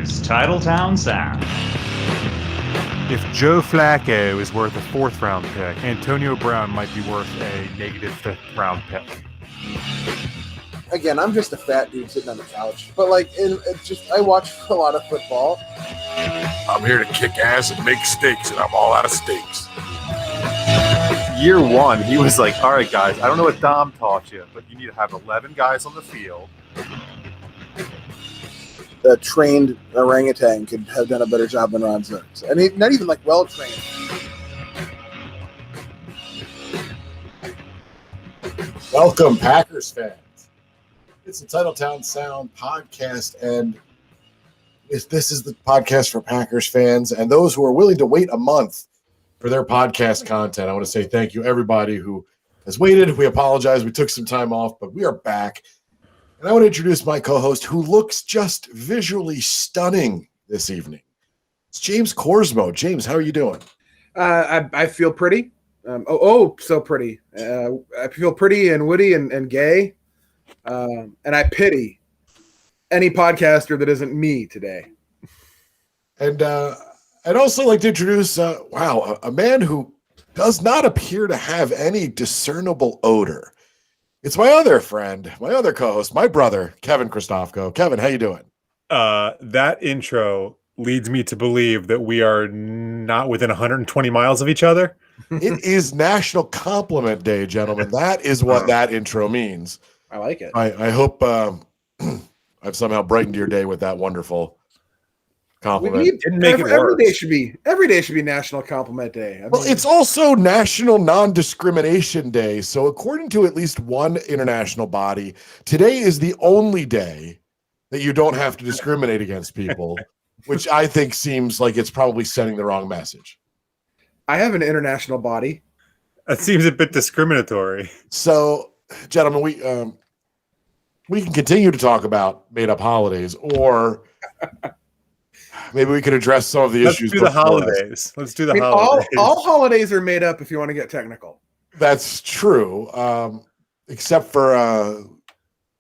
It's Titletown Sound. If Joe Flacco is worth a 4th round pick, Antonio Brown might be worth a negative 5th round pick. Again, I'm just a fat dude sitting on the couch, but I watch a lot of football. I'm here to kick ass and make steaks, and I'm all out of steaks. Year 1, he was like, all right, guys, I don't know what Dom taught you, but you need to have 11 guys on the field. A trained orangutan could have done a better job than Ron Zerks. I mean, not even like well trained. Welcome, Packers fans. It's the Titletown Sound podcast, and this is the podcast for Packers fans and those who are willing to wait a month for their podcast content. I want to say thank you, everybody who has waited. We apologize. We took some time off, but we are back. And I want to introduce my co-host who looks just visually stunning this evening. It's James Corsmo. James, how are you doing? I feel pretty. So pretty. I feel pretty and witty and gay. And I pity any podcaster that isn't me today. And I'd also like to introduce, a man who does not appear to have any discernible odor. It's my other friend, my other co-host, my brother, Kevin Christofko. Kevin, how you doing? That intro leads me to believe that we are not within 120 miles of each other. It is National Compliment Day, gentlemen. That is what that intro means. I like it. I hope I've somehow brightened your day with that wonderful compliment. Every day should be National Compliment Day. Well, it's also National Non-Discrimination Day. So according to at least one international body, today is the only day that you don't have to discriminate against people, which I think seems like it's probably sending the wrong message. I have an international body. That seems a bit discriminatory. So, gentlemen, we can continue to talk about made-up holidays, or maybe we could address some of the issues. Let's do the holidays. All holidays are made up if you want to get technical. That's true, except for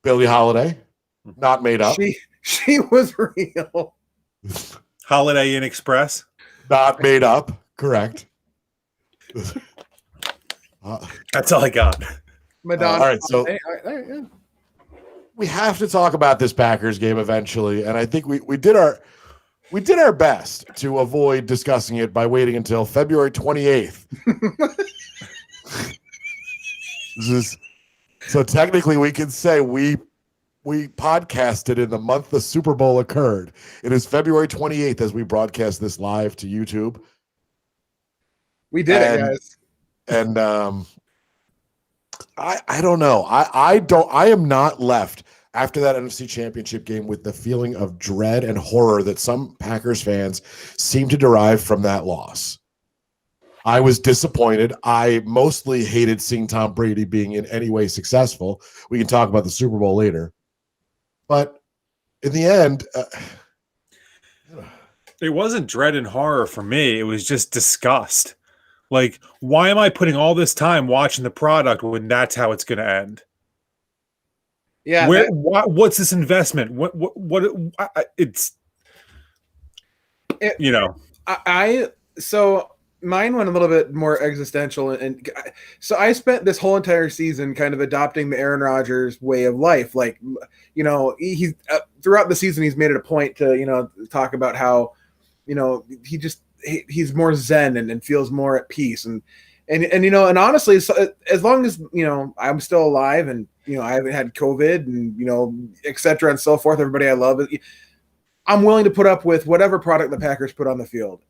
Billie Holiday, not made up. She was real. Holiday Inn Express, not made up. Correct. That's all I got. Madonna. All right, so we have to talk about this Packers game eventually, and I think we did our best to avoid discussing it by waiting until February 28th. So technically we can say we podcasted in the month the Super Bowl occurred. It is February 28th as we broadcast this live to YouTube. We did it, guys. And I don't know. I am not left after that NFC Championship game with the feeling of dread and horror that some Packers fans seem to derive from that loss. I was disappointed. I mostly hated seeing Tom Brady being in any way successful. We can talk about the Super Bowl later. But in the end, it wasn't dread and horror for me. It was just disgust. Like, why am I putting all this time watching the product when that's how it's going to end? Yeah. What's this investment? So mine went a little bit more existential, and so I spent this whole entire season kind of adopting the Aaron Rodgers way of life. Like, he's throughout the season, he's made it a point to, talk about how, he's more zen and feels more at peace. And honestly, as long as, I'm still alive and, I haven't had COVID and, et cetera and so forth, everybody I love, I'm willing to put up with whatever product the Packers put on the field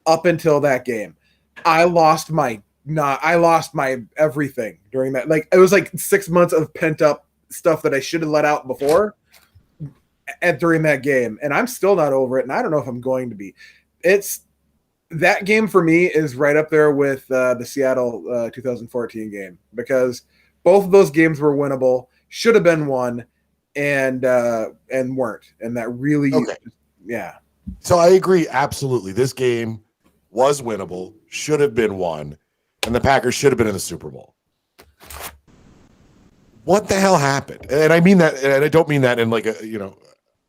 up until that game. I lost my everything during that. Like, it was like 6 months of pent up stuff that I should have let out before and during that game. And I'm still not over it. And I don't know if I'm going to be. That game for me is right up there with the Seattle 2014 game, because both of those games were winnable, should have been won, and weren't. And that really, yeah. So I agree absolutely. This game was winnable, should have been won, and the Packers should have been in the Super Bowl. What the hell happened? And I mean that, and I don't mean that in like a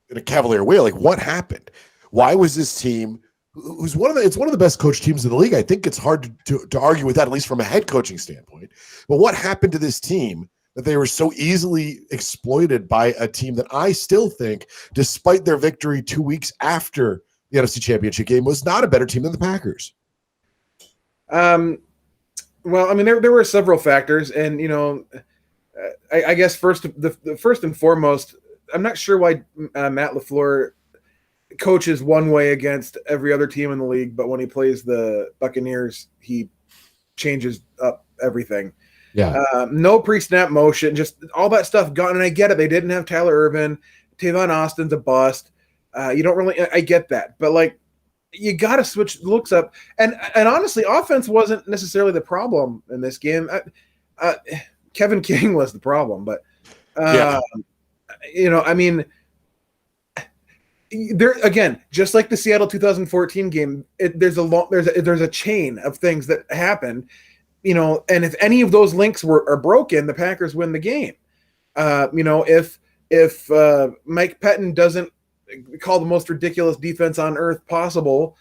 in a cavalier way. Like, what happened? Why was this team, who's one of the best coached teams in the league? I think it's hard to argue with that, at least from a head coaching standpoint. But what happened to this team that they were so easily exploited by a team that I still think, despite their victory 2 weeks after the NFC Championship game, was not a better team than the Packers? Well, I mean, there were several factors, and I guess first and foremost, I'm not sure why Matt LaFleur coaches one way against every other team in the league, but when he plays the Buccaneers, he changes up everything. Yeah. No pre-snap motion, just all that stuff gone. And I get it. They didn't have Tyler Ervin. Tavon Austin's a bust. You don't really, I get that, but like, you got to switch looks up. And honestly, offense wasn't necessarily the problem in this game. Kevin King was the problem, but I mean, there again, just like the Seattle 2014 game, there's a chain of things that happen, and if any of those links are broken, the Packers win the game. If Mike Pettin doesn't call the most ridiculous defense on earth possible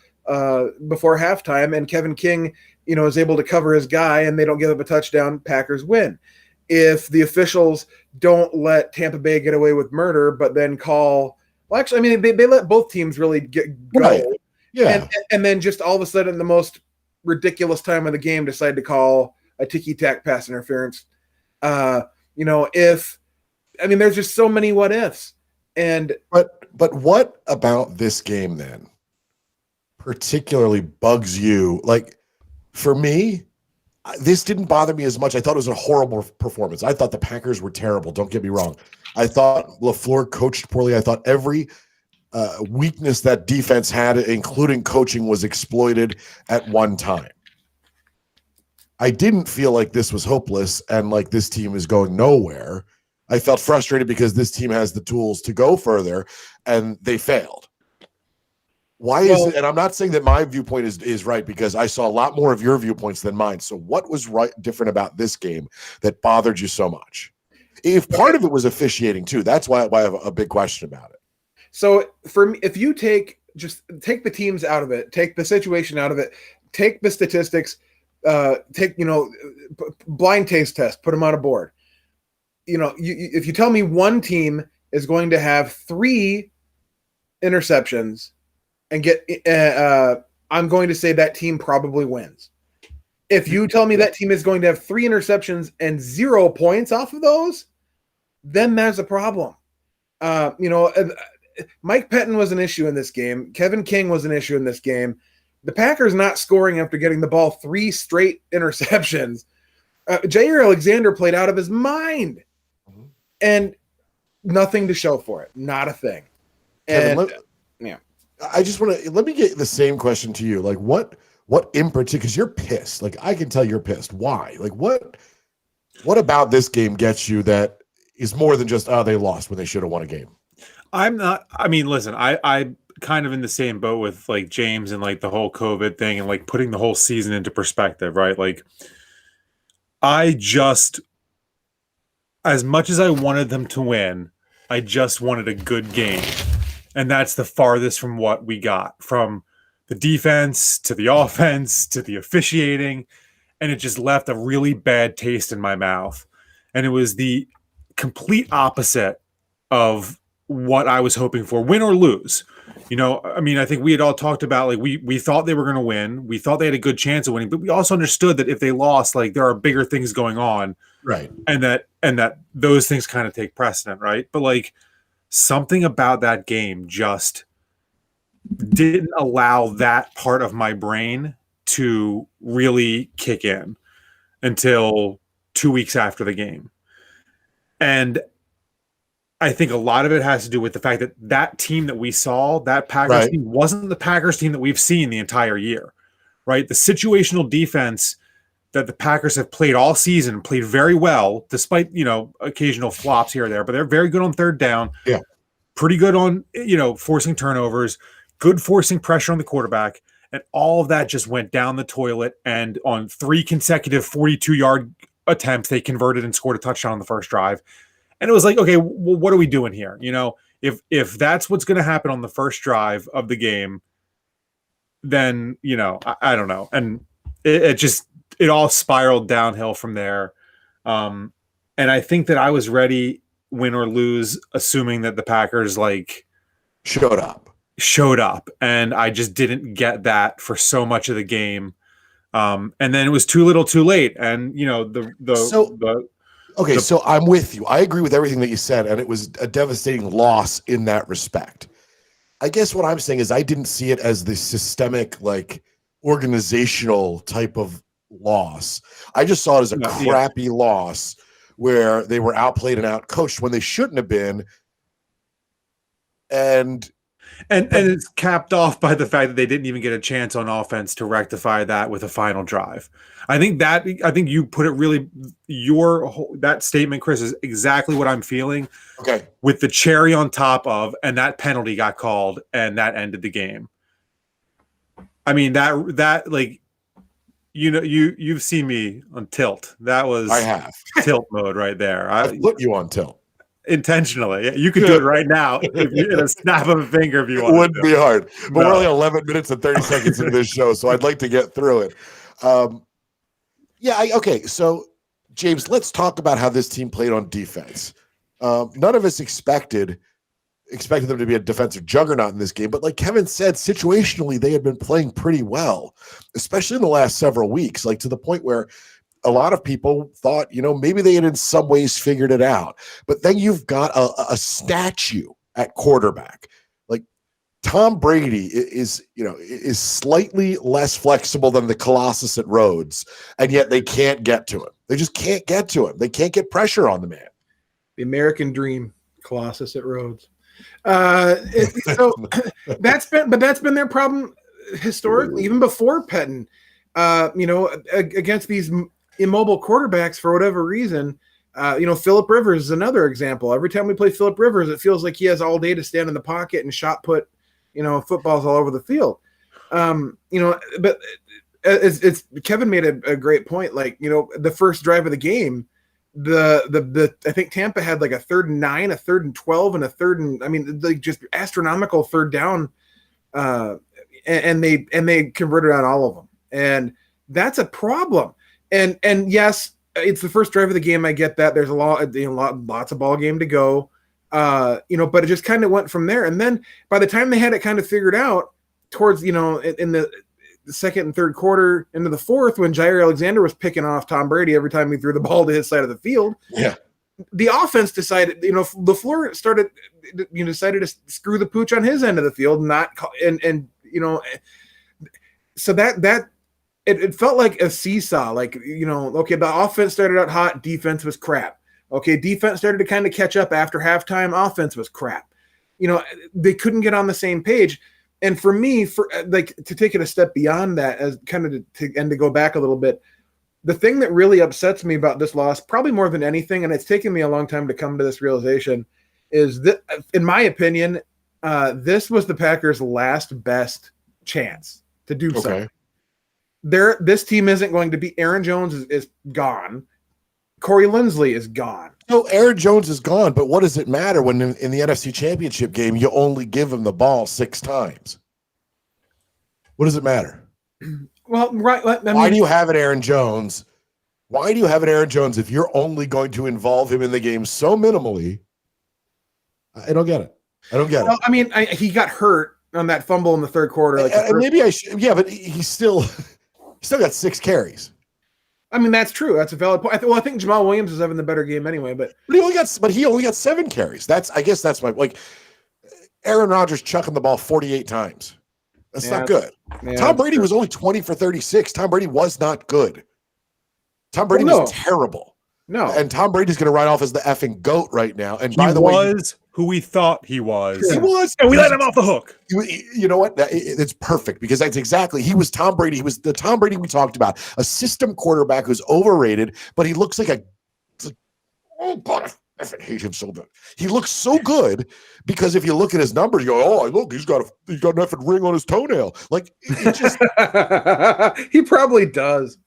before halftime, and Kevin King, is able to cover his guy and they don't give up a touchdown, Packers win. If the officials don't let Tampa Bay get away with murder, but then call, well, actually, I mean, they let both teams really go. Right. Yeah. And then just all of a sudden, the most ridiculous time of the game, decide to call a ticky-tack pass interference. There's just so many what ifs. But what about this game then particularly bugs you? Like, for me, this didn't bother me as much. I thought it was a horrible performance. I thought the Packers were terrible. Don't get me wrong. I thought LaFleur coached poorly. I thought every weakness that defense had, including coaching, was exploited at one time. I didn't feel like this was hopeless and like this team is going nowhere. I felt frustrated because this team has the tools to go further, and they failed. Why is it? And I'm not saying that my viewpoint is right, because I saw a lot more of your viewpoints than mine. So what was different about this game that bothered you so much? If part of it was officiating too, that's why I have a big question about it. So for me, if you take the teams out of it, take the situation out of it, take the statistics, take blind taste test, put them on a board. If you tell me one team is going to have 3 interceptions and get, I'm going to say that team probably wins. If you tell me that team is going to have 3 interceptions and 0 points off of those, then there's a problem. Mike Pettin was an issue in this game. Kevin King was an issue in this game. The Packers not scoring after getting the ball 3 straight interceptions. Jair Alexander played out of his mind. And nothing to show for it. Not a thing. Kevin, I just want to, let me get the same question to you. Like, what in particular, because you're pissed. Like, I can tell you're pissed. Why? Like, what about this game gets you that is more than just, they lost when they should have won a game? Listen, I kind of in the same boat with like James and like the whole COVID thing and like putting the whole season into perspective, right? Like, as much as I wanted them to win, I just wanted a good game. And that's the farthest from what we got, from the defense to the offense to the officiating. And it just left a really bad taste in my mouth. And it was the complete opposite of what I was hoping for, win or lose. I think we had all talked about, like, we thought they were going to win. We thought they had a good chance of winning, but we also understood that if they lost, like, there are bigger things going on. Right. And that those things kind of take precedent, right? But like, something about that game just didn't allow that part of my brain to really kick in until 2 weeks after the game. And I think a lot of it has to do with the fact that team that we saw, that Packers team, wasn't the Packers team that we've seen the entire year, right? The situational defense that the Packers have played all season, played very well, despite, occasional flops here or there, but they're very good on third down. Yeah. Pretty good on, forcing turnovers, good forcing pressure on the quarterback. And all of that just went down the toilet. And on 3 consecutive 42-yard attempts, they converted and scored a touchdown on the first drive. And it was like, okay, well, what are we doing here? if that's what's going to happen on the first drive of the game, then I don't know, and it all spiraled downhill from there. And I think that I was ready, win or lose, assuming that the Packers showed up, and I just didn't get that for so much of the game. And then it was too little, too late, and so I'm with you. I agree with everything that you said, and it was a devastating loss in that respect. I guess what I'm saying is I didn't see it as the systemic, organizational type of loss. I just saw it as a crappy loss where they were outplayed and outcoached when they shouldn't have been. And it's capped off by the fact that they didn't even get a chance on offense to rectify that with a final drive. I think you put it really, that statement, Chris, is exactly what I'm feeling. Okay. With the cherry on top of, and that penalty got called, and that ended the game. I mean, you've seen me on tilt. That was I have tilt mode right there. I put you on tilt. Intentionally. You could do it right now if you in a snap of a finger if you want. It wouldn't be hard. But we're only 11 minutes and 30 seconds into this show, so I'd like to get through it. Okay. So, James, let's talk about how this team played on defense. None of us expected them to be a defensive juggernaut in this game, but like Kevin said, situationally, they had been playing pretty well, especially in the last several weeks, to the point where a lot of people thought, maybe they had in some ways figured it out. But then you've got a statue at quarterback. Tom Brady is slightly less flexible than the Colossus at Rhodes, and yet they can't get to him. They just can't get to him. They can't get pressure on the man. The American dream, Colossus at Rhodes. So that's been their problem historically, even before Pettin. Against these immobile quarterbacks for whatever reason. Phillip Rivers is another example. Every time we play Phillip Rivers, it feels like he has all day to stand in the pocket and shot put, footballs all over the field. But it's Kevin made a great point. The first drive of the game, the I think Tampa had a 3rd and 9, a 3rd and 12, and a 3rd and just astronomical third down, and they converted on all of them, and that's a problem. And yes, it's the first drive of the game. I get that. There's lots of ball game to go. But it just kind of went from there. And then by the time they had it kind of figured out towards, in the second and third quarter into the fourth, when Jair Alexander was picking off Tom Brady every time he threw the ball to his side of the field. Yeah. The offense decided, LaFleur decided to screw the pooch on his end of the field, so that it felt like a seesaw, the offense started out hot, defense was crap. Okay, defense started to kind of catch up after halftime, offense was crap. They couldn't get on the same page. And for me, to take it a step beyond that, as kind of to go back a little bit, the thing that really upsets me about this loss, probably more than anything, and it's taken me a long time to come to this realization, is that, in my opinion, this was the Packers' last best chance to do something. This team isn't going to be. Aaron Jones is gone. Corey Linsley is gone. No, Aaron Jones is gone, but what does it matter when in the NFC Championship game you only give him the ball 6 times? What does it matter? Well, right. Why do you have an Aaron Jones? Why do you have an Aaron Jones if you're only going to involve him in the game so minimally? I don't get it. Well, he got hurt on that fumble in the third quarter. Maybe I should. Yeah, but he still got 6 carries. That's true. That's a valid point. I think Jamal Williams is having the better game anyway. But he only got 7 carries. I guess that's my Aaron Rodgers chucking the ball 48 times. That's not good. Yeah, Tom Brady was only 20 for 36. Tom Brady was not good. Tom Brady was terrible. No. And Tom Brady's going to ride off as the effing GOAT right now. And by the way, who we thought he was. He was. And we let him off the hook. You know what? It's perfect because that's exactly. He was Tom Brady. He was the Tom Brady we talked about. A system quarterback who's overrated, but he looks like oh, God, I hate him so bad. He looks so good because if you look at his numbers, you go, oh, look, he's got an effing ring on his toenail. It just. He probably does.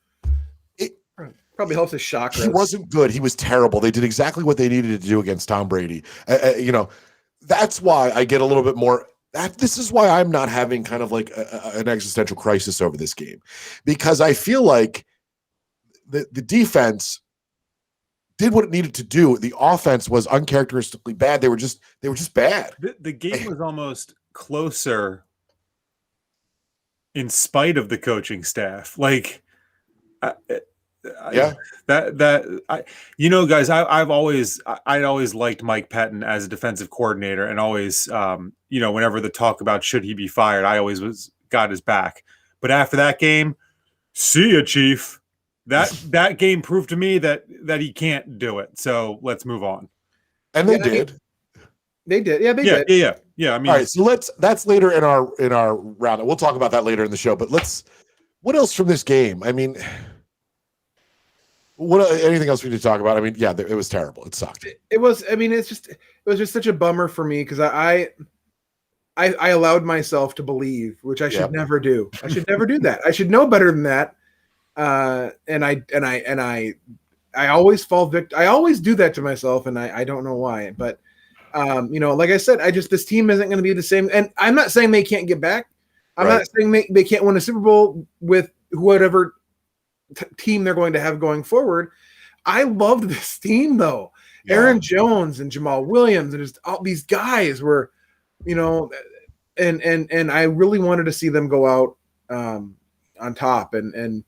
Probably helps his chakras. He wasn't good. He was terrible. They did exactly what they needed to do against Tom Brady. that's why I get a little bit more. This is why I'm not having kind of like an existential crisis over this game, because I feel like the defense did what it needed to do. The offense was uncharacteristically bad. They were just bad. The game was almost closer in spite of the coaching staff. Like, Yeah. Guys, I'd always liked Mike Pettin as a defensive coordinator, and always, whenever the talk about should he be fired, I always got his back. But after that game, see ya, Chief. That game proved to me that he can't do it. So let's move on. And they did. They did. Yeah, they did. Yeah. I mean, all right. So that's later in our round. We'll talk about that later in the show. But what else from this game? I mean, anything else we need to talk about? I mean, yeah, it was terrible. It sucked. It was just such a bummer for me, because I allowed myself to believe, which I should never do. I should never do that. I should know better than that. And I always fall victim. I always do that to myself, and I don't know why. But like I said, this team isn't going to be the same. And I'm not saying they can't get back. I'm not saying they can't win a Super Bowl with whatever team they're going to have going forward. I loved this team, though. Yeah. Aaron Jones and Jamal Williams and just all these guys were, and I really wanted to see them go out on top, and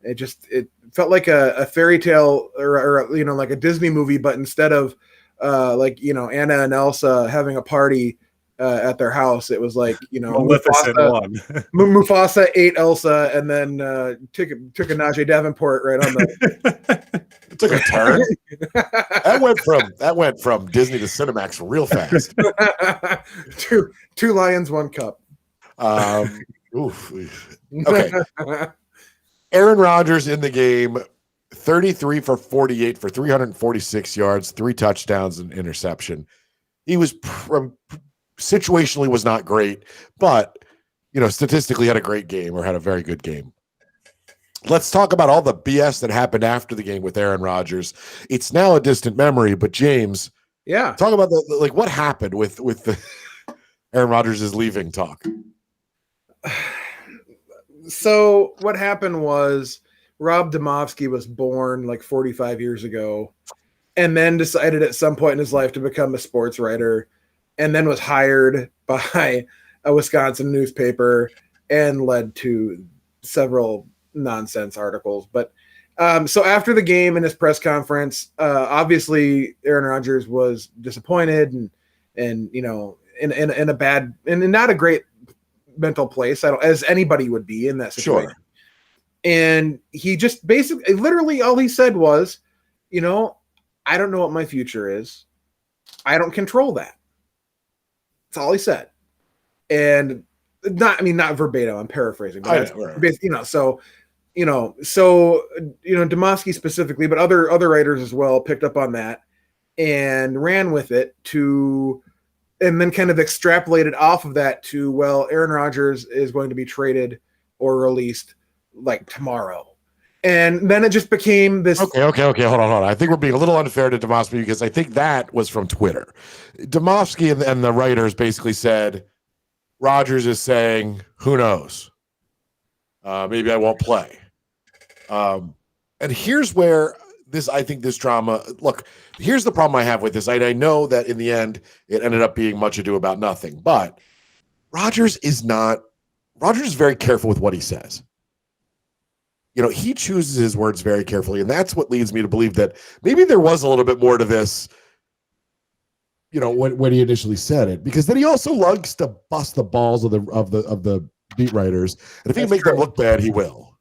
it felt like a fairy tale or like a Disney movie, but instead of Anna and Elsa having a party at their house, it was like Mufasa ate Elsa and then took a Najee Davenport right on the. It took a turn. that went from Disney to Cinemax real fast. two lions, one cup. Okay. Aaron Rodgers in the game, 33 for 48 for 346 yards, 3 touchdowns and interception. He was situationally was not great, but statistically had a great game, or had a very good game. Let's talk about all the BS that happened after the game with Aaron Rodgers. It's now a distant memory, but James, talk about what happened with the Aaron Rodgers is leaving talk. So what happened was Rob Demovsky was born like 45 years ago, and then decided at some point in his life to become a sports writer, and then was hired by a Wisconsin newspaper and led to several nonsense articles. But so after the game in his press conference, obviously Aaron Rodgers was disappointed and in a bad and not a great mental place, as anybody would be in that situation. Sure. And he just basically, literally all he said was, I don't know what my future is. I don't control that. That's all he said. And not verbatim, I'm paraphrasing, but Demovsky specifically, but other writers as well picked up on that and ran with it and then kind of extrapolated off of that to, well, Aaron Rodgers is going to be traded or released like tomorrow. And then it just became this. Okay. Hold on. I think we're being a little unfair to Demovsky, because I think that was from Twitter. Demovsky and the writers basically said, Rodgers is saying, who knows? Maybe I won't play. And here's where I think this drama, look, here's the problem I have with this. I know that in the end, it ended up being much ado about nothing, but Rodgers is very careful with what he says. He chooses his words very carefully, and that's what leads me to believe that maybe there was a little bit more to this, when he initially said it, because then he also likes to bust the balls of the beat writers, and if he can make them look bad, he will.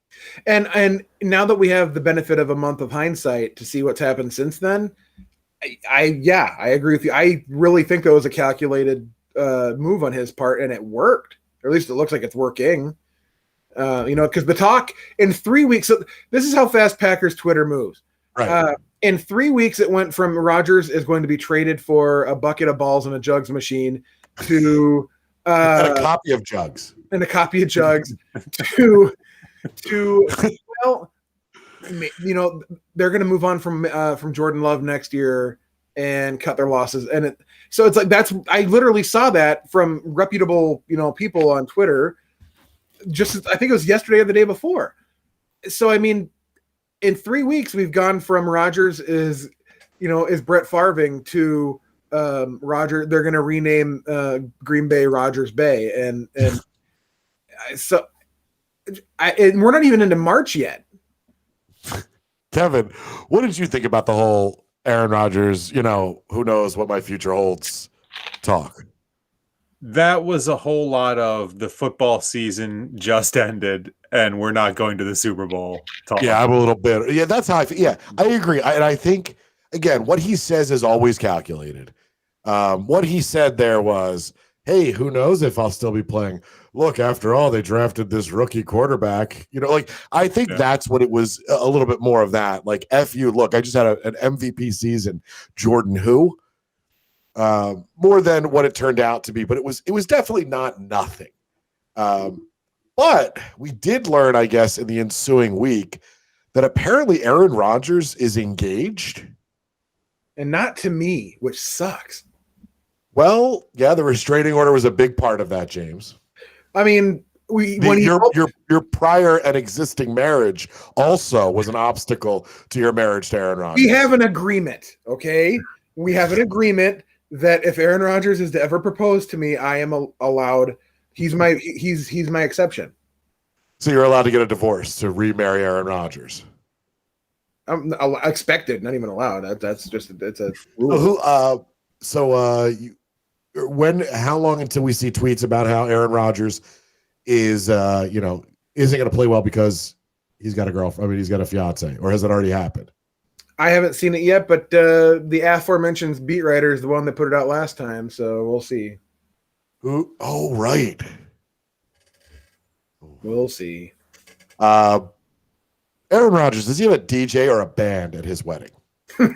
And now that we have the benefit of a month of hindsight to see what's happened since then, I agree with you. I really think that was a calculated move on his part, and it worked. Or at least it looks like it's working. Because the talk in 3 weeks, this is how fast Packers Twitter moves. Right. In 3 weeks, it went from Rodgers is going to be traded for a bucket of balls and a jugs machine to and a copy of jugs to well, they're going to move on from Jordan Love next year. and cut their losses. And so it's like I literally saw that from reputable people on Twitter. I think it was yesterday or the day before. So I mean, in 3 weeks we've gone from Rodgers is Brett Favre to Roger. They're going to rename Green Bay Rodgers Bay, and so we're not even into March yet. Kevin, what did you think about the whole Aaron Rodgers, who knows what my future holds talk? That was a whole lot of the football season just ended and we're not going to the Super Bowl talk. Yeah, I'm a little bit. Yeah, that's how I feel. Yeah, I agree. And I think, again, what he says is always calculated. What he said there was, hey, who knows if I'll still be playing? Look, after all, they drafted this rookie quarterback. I think that's what it was, a little bit more of that. Like, F you, look, I just had an MVP season, Jordan who? More than what it turned out to be, but it was definitely not nothing. But we did learn, I guess, in the ensuing week that apparently Aaron Rodgers is engaged. And not to me, which sucks. Well, yeah, the restraining order was a big part of that, James. I mean, your prior and existing marriage also was an obstacle to your marriage to Aaron Rodgers. We have an agreement, okay? We have an agreement that if Aaron Rodgers is to ever propose to me, I am allowed. He's my exception. So you're allowed to get a divorce to remarry Aaron Rodgers. I'm expected, not even allowed. That's just it's a rule. How long until we see tweets about how Aaron Rodgers is isn't going to play well because he's got a girlfriend? I mean, he's got a fiance, or has it already happened? I haven't seen it yet, but the aforementioned beat writer is the one that put it out last time, so we'll see. Who? Oh, right. We'll see. Aaron Rodgers, does he have a DJ or a band at his wedding? Oh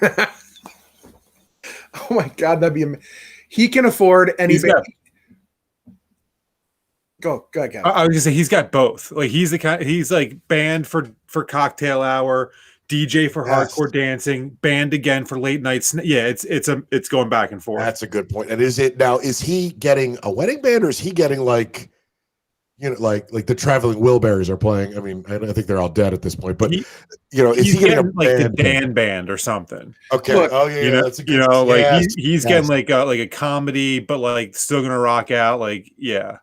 my God, that'd be he can afford any band. Go ahead, Kevin. I was gonna say he's got both. Like he's like band for cocktail hour, DJ for hardcore dancing, band again for late nights. Yeah, it's going back and forth. That's a good point. And is he getting a wedding band, or is he getting like the Traveling Wilburys are playing? I mean, I think they're all dead at this point, but is he getting a like band the Dan band or something? Okay. Look, that's a good, he's getting like a comedy, but like still gonna rock out. Like, yeah.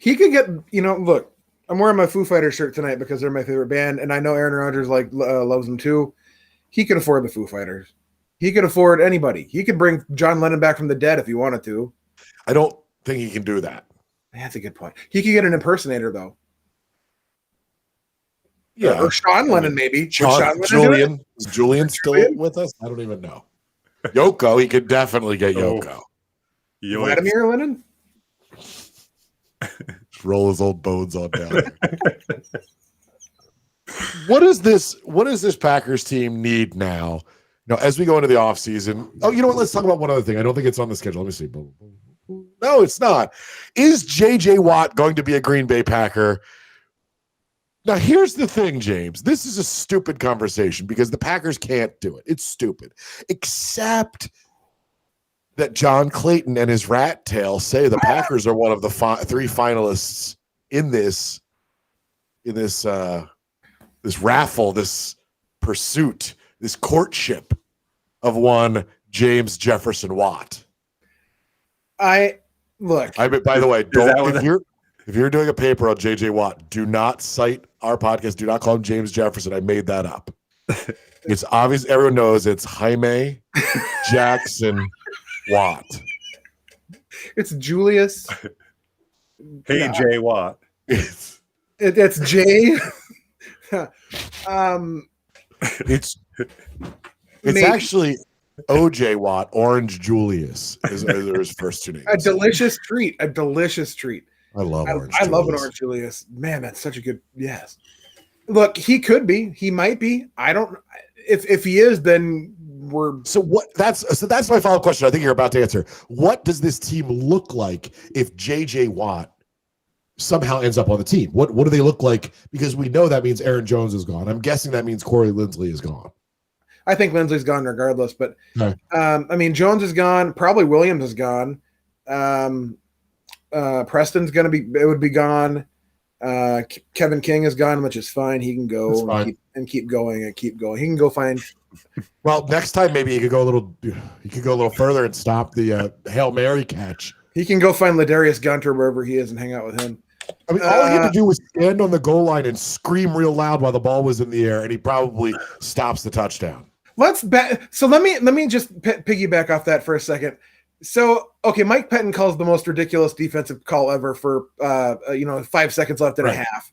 He could get, look, I'm wearing my Foo Fighters shirt tonight because they're my favorite band, and I know Aaron Rodgers loves them too. He could afford the Foo Fighters. He could afford anybody. He could bring John Lennon back from the dead if he wanted to. I don't think he can do that. That's a good point. He could get an impersonator, though. Yeah. Or Sean Lennon, maybe. Julian. Is Julian still with us? I don't even know. Yoko. He could definitely get Yoko. Vladimir Lennon? Just roll his old bones on down. What does this Packers team need now? As we go into the offseason. Oh, you know what? Let's talk about one other thing. I don't think it's on the schedule. Let me see. No, it's not. Is J.J. Watt going to be a Green Bay Packer? Now, here's the thing, James. This is a stupid conversation because the Packers can't do it. It's stupid. Except that John Clayton and his rat tail say the Packers are one of the three finalists in this raffle, this pursuit, this courtship of one James Jefferson Watt. By the way, if you're doing a paper on JJ Watt, do not cite our podcast. Do not call him James Jefferson. I made that up. It's obvious. Everyone knows it's Jaime Jackson Watt. It's Julius. Hey, Jay Watt. It's Jay. It's actually OJ Watt. Orange Julius is his first two names. A delicious treat. I love Orange. I love an Orange Julius. Man, that's such a good. Yes. Look, he could be. He might be. I don't. If he is, then we're. So that's my follow-up question. I think you're about to answer. What does this team look like if JJ Watt somehow ends up on the team? What do they look like? Because we know that means Aaron Jones is gone. I'm guessing that means Corey Linsley is gone. I think Lindsley's gone regardless, but Okay. I mean, Jones is gone. Probably Williams is gone. Preston's would be gone. Kevin King is gone, which is fine. He can go and keep going. He can go find. Well, next time maybe he could go a little further and stop the Hail Mary catch. He can go find Ladarius Gunter wherever he is and hang out with him. I mean, all he had to do was stand on the goal line and scream real loud while the ball was in the air, and he probably stops the touchdown. So let me just piggyback off that for a second. So, okay, Mike Pettin calls the most ridiculous defensive call ever for 5 seconds left in a half.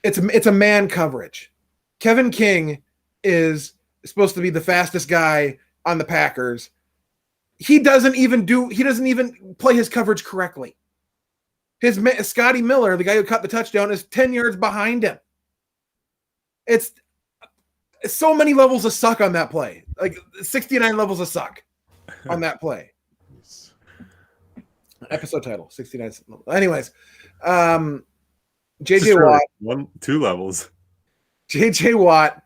It's a man coverage. Kevin King is supposed to be the fastest guy on the Packers. He doesn't even play his coverage correctly. Scotty Miller, the guy who caught the touchdown, is 10 yards behind him. It's so many levels of suck on that play. Like 69 levels of suck on that play. Episode title, 69. Anyways, JJ Watt. 2 levels. JJ Watt.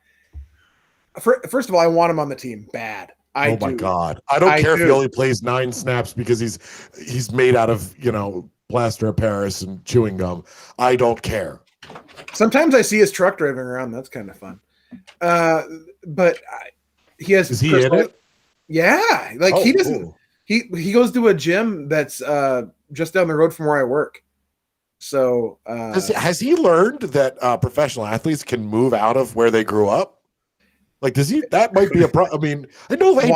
First of all, I want him on the team bad. My God. I don't care if he only plays 9 snaps because he's made out of, plaster of Paris and chewing gum. I don't care. Sometimes I see his truck driving around. That's kind of fun. But he has. Is he in it? Yeah, he doesn't. Cool. He goes to a gym that's just down the road from where I work. So has he learned that professional athletes can move out of where they grew up? Like, does he? That might be a problem. I mean, I know they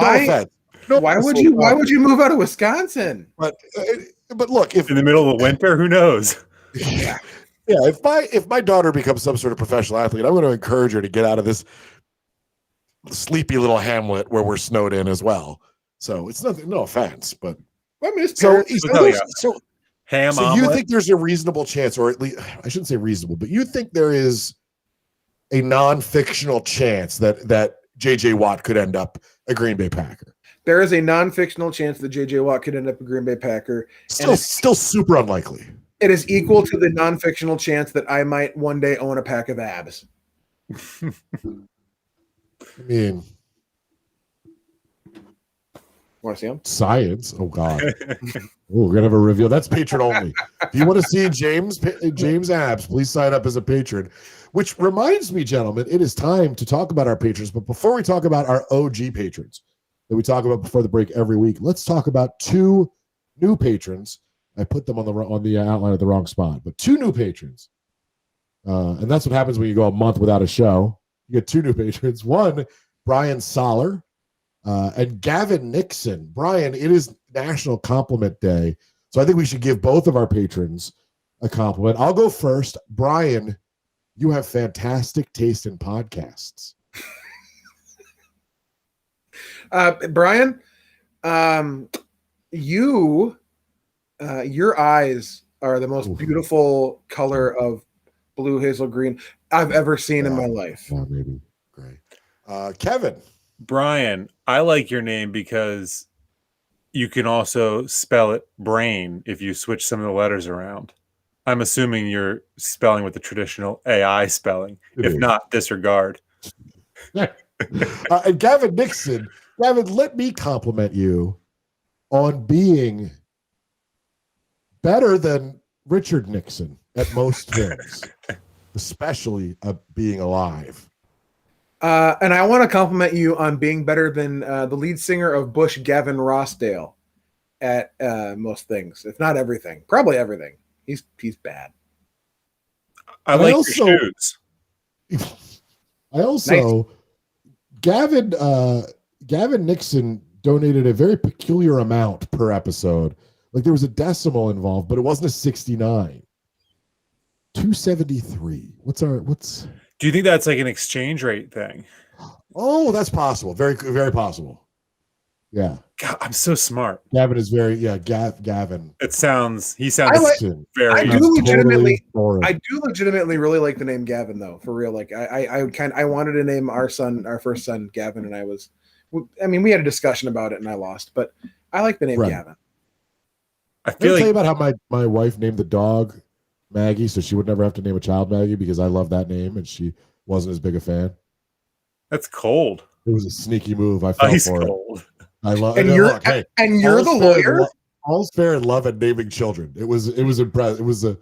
don't. Why would you move out of Wisconsin? But look, if in the middle of the winter, who knows? Yeah. Yeah, if my daughter becomes some sort of professional athlete, I'm going to encourage her to get out of this sleepy little hamlet where we're snowed in as well. So it's nothing, no offense, but I mean, so ham you think there's a reasonable chance, or at least I shouldn't say reasonable, but you think there is a non-fictional chance that JJ Watt could end up a Green Bay Packer? There is a non-fictional chance that JJ Watt could end up a Green Bay Packer. Still super unlikely. It is equal to the non-fictional chance that I might one day own a pack of abs. I mean, want to see them? Science. Oh God. We're gonna have a reveal. That's patron only. If you want to see James abs, please sign up as a patron. Which reminds me, gentlemen, it is time to talk about our patrons. But before we talk about our OG patrons that we talk about before the break every week, let's talk about 2 new patrons. I put them on the outline at the wrong spot, but 2 new patrons. And that's what happens when you go a month without a show. You get 2 new patrons. One, Brian Soller, and Gavin Nixon. Brian, it is National Compliment Day, so I think we should give both of our patrons a compliment. I'll go first. Brian, you have fantastic taste in podcasts. Brian, your eyes are the most beautiful color of blue hazel green I've ever seen in my life. Yeah, maybe. Great. Kevin. Brian, I like your name because you can also spell it brain if you switch some of the letters around. I'm assuming you're spelling with the traditional AI spelling. If not, disregard. And Gavin Nixon. Gavin, let me compliment you on being better than Richard Nixon at most things, especially being alive. And I want to compliment you on being better than the lead singer of Bush, Gavin Rossdale, at most things, if not everything. Probably everything. He's bad. I like your shoes. I also Gavin Nixon donated a very peculiar amount per episode. Like there was a decimal involved, but it wasn't a 69. 273. What's Do you think that's like an exchange rate thing? Oh, that's possible. Very, very possible. Yeah. God, I'm so smart. Gavin is very, Gavin. He sounds very. I do legitimately really like the name Gavin though, for real. Like I wanted to name our first son Gavin, and we had a discussion about it and I lost, but I like the name Gavin. I feel tell you about how my wife named the dog Maggie, so she would never have to name a child Maggie because I love that name and she wasn't as big a fan. That's cold. It was a sneaky move. I fell Ice for it. cold. I love. And you're the lawyer. All's fair in love and naming children. It was impressive.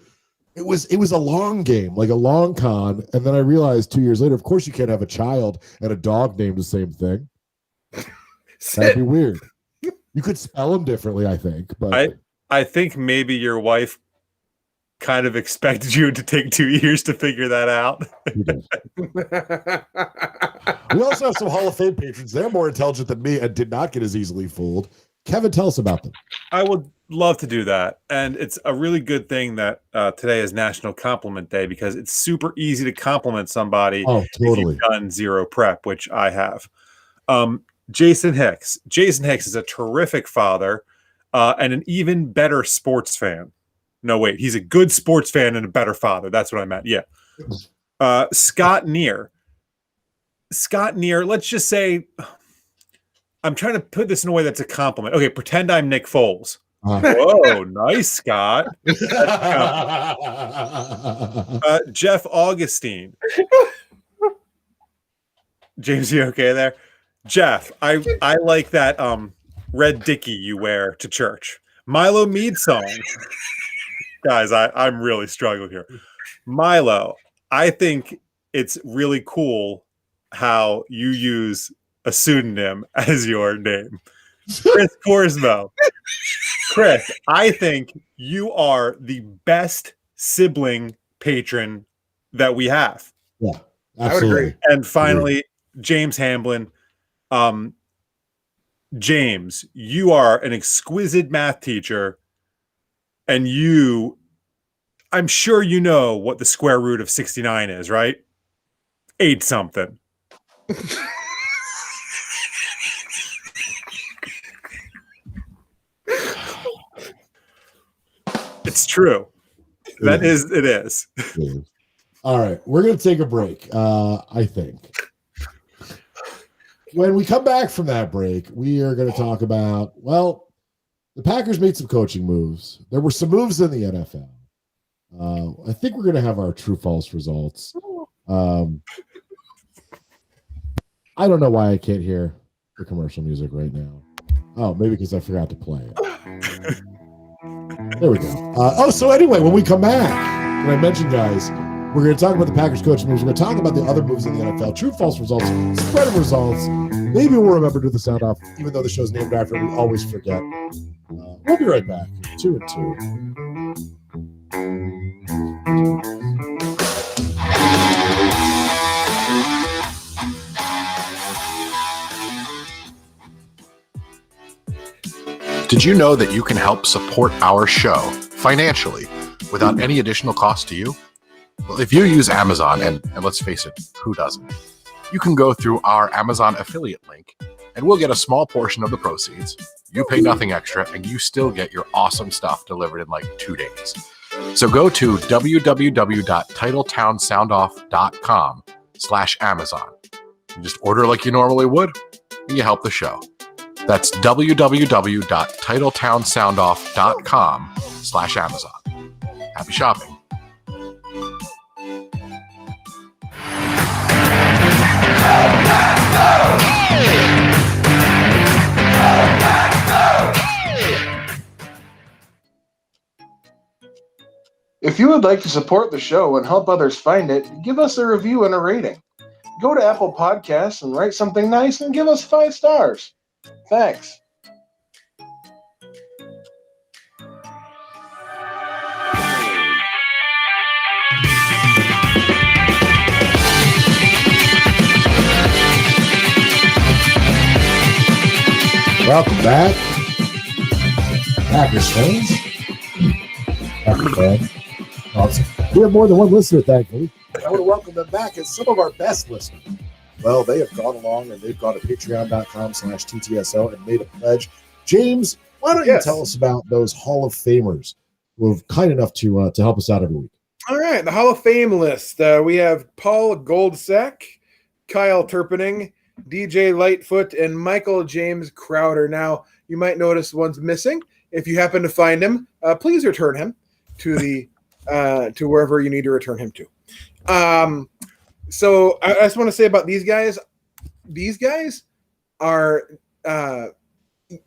It was a long game, like a long con. And then I realized 2 years later, of course, you can't have a child and a dog named the same thing. That'd be weird. You could spell them differently, I think. But I think maybe your wife kind of expected you to take 2 years to figure that out. We also have some Hall of Fame patrons. They're more intelligent than me and did not get as easily fooled. Kevin, tell us about them. I would love to do that. And it's a really good thing that today is National Compliment Day, because it's super easy to compliment somebody Oh, totally. if you've done zero prep, which I have. Jason Hicks. Jason Hicks is a terrific father and an even better sports fan. No, wait, he's a good sports fan and a better father. That's what I meant. Yeah. Scott Neer. Scott Neer, let's just say, I'm trying to put this in a way that's a compliment. Okay, pretend I'm Nick Foles. Whoa, nice, Scott. Jeff Augustine. James, you okay there? Jeff, I like that red dicky you wear to church. Milo Mead song. Guys, I'm really struggling here. Milo, I think it's really cool how you use a pseudonym as your name. Chris Corsmo. Chris, I think you are the best sibling patron that we have. Yeah, absolutely. I would agree. And finally, James Hamblin. James, you are an exquisite math teacher, and I'm sure you know what the square root of 69 is, right? 8 something. It's true. It is. All right, we're going to take a break, I think. When we come back from that break, we are going to talk about, well, the Packers made some coaching moves. There were some moves in the NFL. I think we're going to have our true-false results. I don't know why I can't hear the commercial music right now. Oh, maybe because I forgot to play it. There we go. So anyway, when we come back, when I mentioned, guys, we're going to talk about the Packers coaching moves. We're going to talk about the other moves in the NFL, true-false results, spread of results. Maybe we'll remember to do the sound off, even though the show's named after it. We always forget. We'll be right back. 2 and 2. Did you know that you can help support our show financially without any additional cost to you? Well, if you use Amazon, and let's face it, who doesn't? You can go through our Amazon affiliate link, and we'll get a small portion of the proceeds. You pay nothing extra, and you still get your awesome stuff delivered in like 2 days. So go to www.titletownsoundoff.com/Amazon. You just order like you normally would, and you help the show. That's www.titletownsoundoff.com/Amazon. Happy shopping. If you would like to support the show and help others find it, give us a review and a rating. Go to Apple Podcasts and write something nice and give us 5 stars. Thanks. Welcome back, Packers fans. Packers fans. Awesome. We have more than one listener, thankfully. I want to welcome them back as some of our best listeners. Well, they have gone along and they've gone to patreon.com/TTSO and made a pledge. James, why don't you tell us about those Hall of Famers who are kind enough to help us out every week? All right, the Hall of Fame list. We have Paul Goldsack, Kyle Turpinning, DJ Lightfoot, and Michael James Crowder. Now, you might notice one's missing. If you happen to find him, please return him to the to wherever you need to return him to. So I just want to say about these guys, these guys are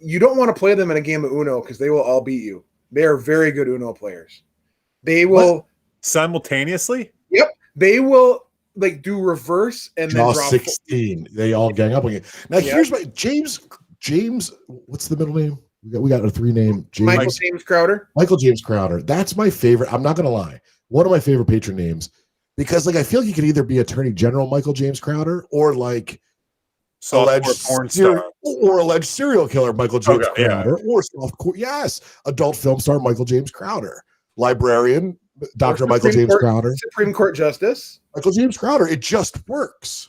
you don't want to play them in a game of Uno because they will all beat you. They are very good Uno players. They will simultaneously. Yep, they will like do reverse and then draw 16. They all gang up again. Now here's my James. What's the middle name? We got a 3-name. Michael James Crowder. Michael James Crowder. That's my favorite. I'm not gonna lie. One of my favorite patron names because like I feel like you could either be Attorney General Michael James Crowder or like alleged porn star or alleged serial killer Michael James Crowder or adult film star Michael James Crowder, librarian Dr. Michael James Crowder, Supreme Court Justice Michael James Crowder. It just works.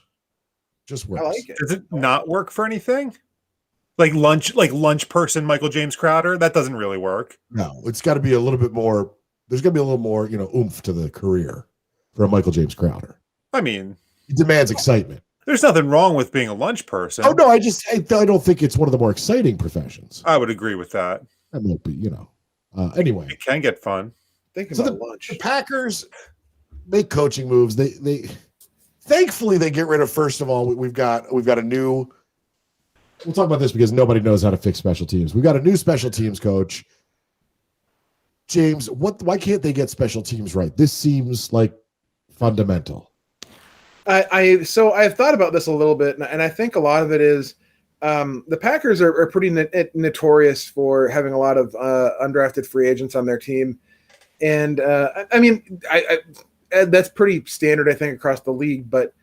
Just works. I like it. Does it not work for anything? Like lunch person Michael James Crowder? That doesn't really work. No, it's got to be a little bit more. There's got to be a little more, oomph to the career for a Michael James Crowder. I mean, it demands excitement. There's nothing wrong with being a lunch person. Oh no, I don't think it's one of the more exciting professions. I would agree with that. That might be, anyway. It can get fun. Think about lunch. The Packers make coaching moves. They thankfully they get rid of. First of all, we've got a new. We'll talk about this because nobody knows how to fix special teams. We've got a new special teams coach. James, why can't they get special teams right? This seems like fundamental. I've thought about this a little bit, and I think a lot of it is the Packers are pretty notorious for having a lot of undrafted free agents on their team, and I mean, that's pretty standard, I think, across the league. But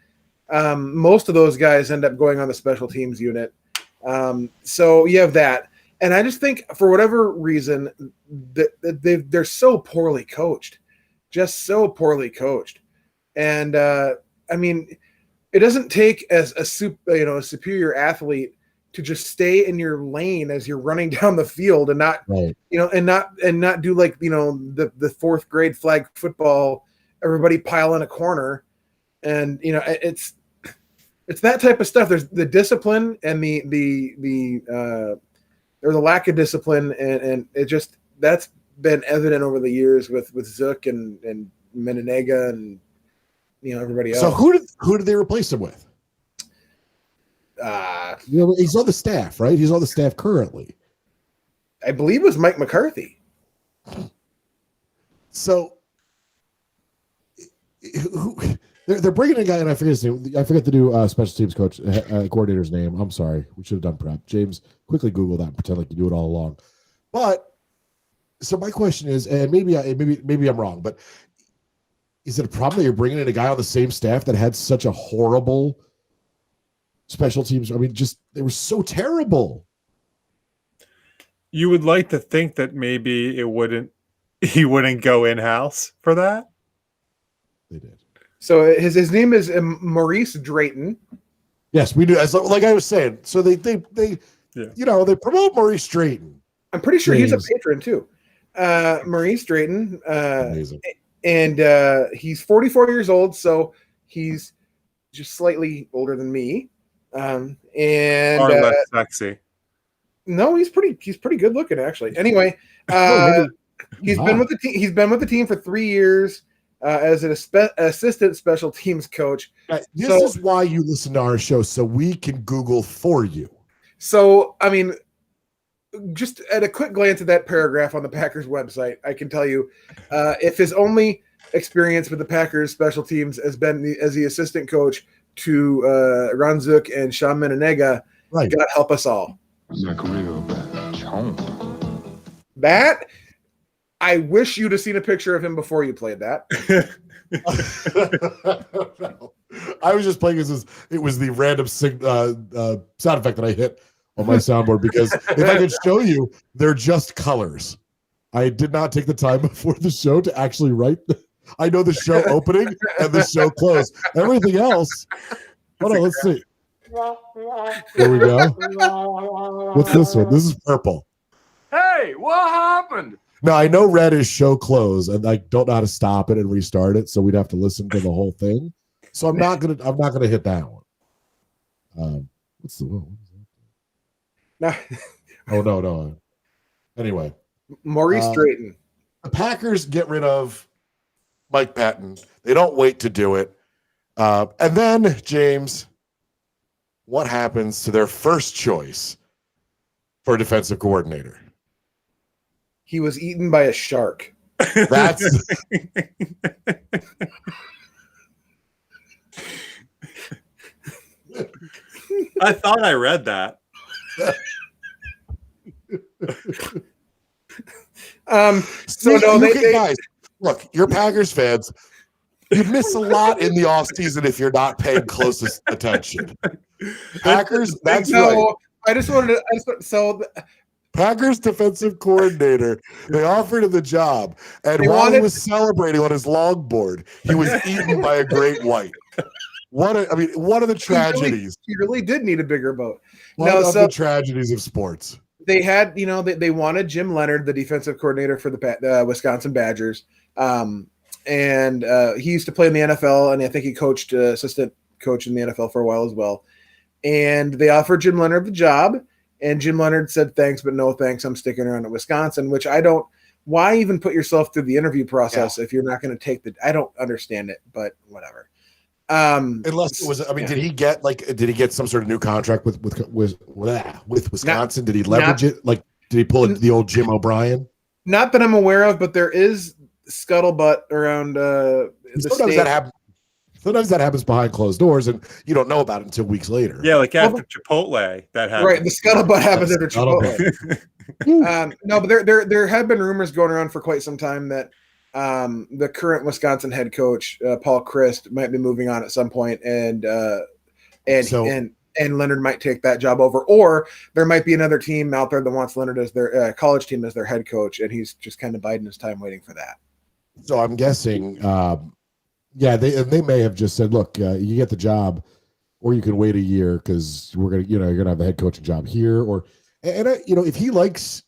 most of those guys end up going on the special teams unit. So you have that, and I just think for whatever reason they're so poorly coached, just so poorly coached, and I mean, it doesn't take as a superior athlete to just stay in your lane as you're running down the field and not and not do like the fourth grade flag football, everybody pile in a corner, and it's that type of stuff. There's the discipline and the lack of discipline, and it just that's been evident over the years with Zook and Menenega and everybody else. So who did they replace him with? He's on the staff, right? He's on the staff currently. I believe it was Mike McCarthy. So they're bringing a guy, and I forget his name. I forget the new special teams coach coordinator's name. I'm sorry, we should have done prep. James, quickly Google that and pretend like you do it all along. But so my question is, and maybe I'm wrong, but is it a problem that you're bringing in a guy on the same staff that had such a horrible special teams? I mean, just they were so terrible. You would like to think that maybe he wouldn't go in-house for that. They did. So his name is Maurice Drayton. Yes, we do. As like I was saying, so they they promote Maurice Drayton. I'm pretty sure he's a patron too. Maurice Drayton. Amazing. And he's 44 years old, so he's just slightly older than me. And far less sexy. No, he's pretty good looking actually. Anyway, he's been with the team. He's been with the team for 3 years as an assistant special teams coach. This is why you listen to our show, so we can Google for you. So I mean, just at a quick glance at that paragraph on the Packers website, I can tell you if his only experience with the Packers special teams has been as the assistant coach to Ron Zook and Sean Menenega, right. God help us all. Like real bad chomp. That, I wish you'd have seen a picture of him before you played that. No. I was just playing it was the random sound effect that I hit on my soundboard because if I could show you, they're just colors. I did not take the time before the show to actually write. I know the show opening and the show close. Everything else. Hold on, let's see. There we go. What's this one? This is purple. Hey, what happened? Now I know red is show close, and I don't know how to stop it and restart it, so we'd have to listen to the whole thing. So I'm not gonna hit that one. What's the one? No. Oh no. Anyway, Maurice Drayton. The Packers get rid of Mike Patton. They don't wait to do it, and then James, what happens to their first choice for defensive coordinator? He was eaten by a shark. That's I thought I read that. So no, they guys, look, you're Packers fans. You miss a lot in the offseason if you're not paying closest attention. Packers, that's right. I just wanted to. Packers defensive coordinator, they offered him the job, and while he was celebrating on his longboard, he was eaten by a great white. One of the tragedies. He really did need a bigger boat. One of the tragedies of sports. They had, they wanted Jim Leonard, the defensive coordinator for the Wisconsin Badgers. And he used to play in the NFL, and I think he coached assistant coach in the NFL for a while as well. And they offered Jim Leonard the job, and Jim Leonard said, thanks, but no thanks. I'm sticking around at Wisconsin, which I don't. Why even put yourself through the interview process if you're not going to take I don't understand it, but whatever. Unless it was, did he get some sort of new contract with Wisconsin? Did he leverage it? Like, did he pull the old Jim O'Brien? Not that I'm aware of, but there is scuttlebutt around sometimes that happens. Sometimes that happens behind closed doors, and you don't know about it until weeks later. Yeah, like after Chipotle, that happened. Right, the scuttlebutt happens after Chipotle. No, but there have been rumors going around for quite some time that the current Wisconsin head coach, Paul Chryst, might be moving on at some point, and Leonard might take that job over, or there might be another team out there that wants Leonard as their college team as their head coach, and he's just kind of biding his time waiting for that. So I'm guessing, they may have just said, look, you get the job, or you can wait a year because we're gonna, you're gonna have a head coaching job here, if he likes.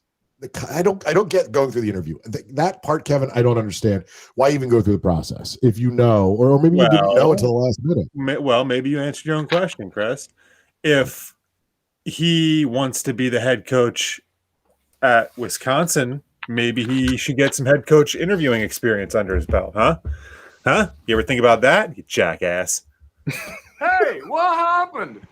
I don't get going through the interview. That part, Kevin, I don't understand. Why even go through the process if you know, or maybe you didn't know until the last minute. Well, maybe you answered your own question, Chris. If he wants to be the head coach at Wisconsin, maybe he should get some head coach interviewing experience under his belt, huh? Huh? You ever think about that, you jackass? Hey, what happened?